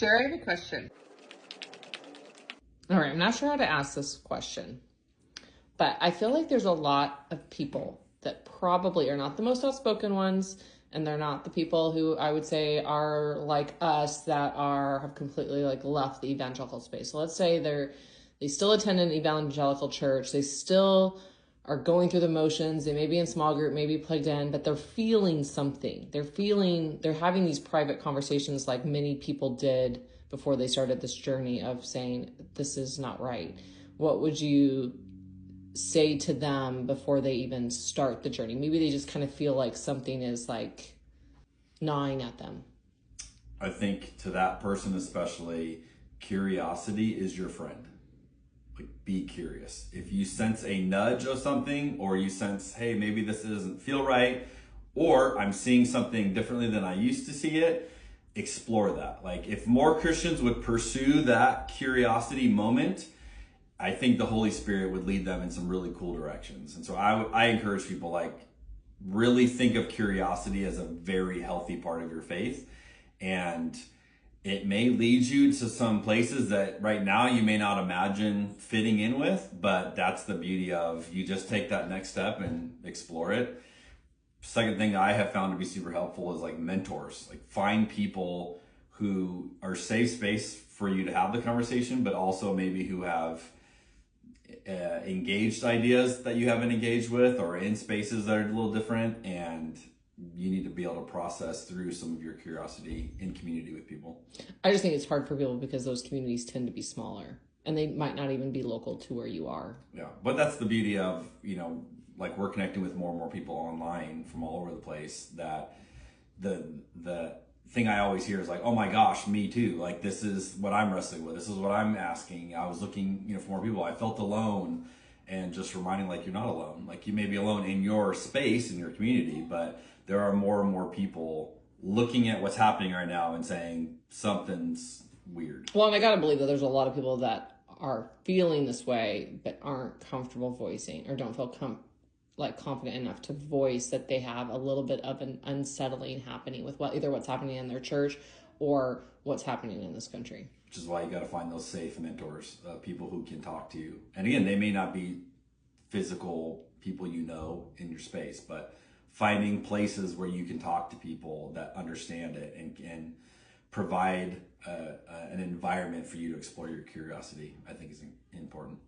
Sure, I have a question. All right, I'm not sure how to ask this question, but I feel like there's a lot of people that probably are not the most outspoken ones, and they're not the people who I would say are like us that have completely like left the evangelical space. So let's say they still attend an evangelical church, they still are going through the motions, they may be in small group, maybe plugged in, but they're feeling something. They're having these private conversations like many people did before they started this journey of saying, this is not right. What would you say to them before they even start the journey? Maybe they just kind of feel like something is like gnawing at them. I think to that person especially, curiosity is your friend. Like, be curious. If you sense a nudge of something, or you sense, hey, maybe this doesn't feel right, or I'm seeing something differently than I used to see it, explore that. Like, if more Christians would pursue that curiosity moment, I think the Holy Spirit would lead them in some really cool directions. And so I encourage people, like, really think of curiosity as a very healthy part of your faith. And it may lead you to some places that right now you may not imagine fitting in with, but that's the beauty of, you just take that next step and explore it. Second thing I have found to be super helpful is like mentors. Like, find people who are safe space for you to have the conversation, but also maybe who have engaged ideas that you haven't engaged with, or in spaces that are a little different, and you need to be able to process through some of your curiosity in community with people. I just think it's hard for people because those communities tend to be smaller and they might not even be local to where you are. Yeah, but that's the beauty of, like, we're connecting with more and more people online from all over the place, that the thing I always hear is like, oh my gosh, me too. Like, this is what I'm wrestling with. This is what I'm asking. I was looking, for more people. I felt alone, and just reminding, like, you're not alone. Like, you may be alone in your space, in your community, but there are more and more people looking at what's happening right now and saying something's weird. Well, and I got to believe that there's a lot of people that are feeling this way, but aren't comfortable voicing, or don't feel confident enough to voice that they have a little bit of an unsettling happening with either what's happening in their church or what's happening in this country. Which is why you got to find those safe mentors, people who can talk to you. And again, they may not be physical people in your space, but finding places where you can talk to people that understand it and can provide an environment for you to explore your curiosity, I think, is important.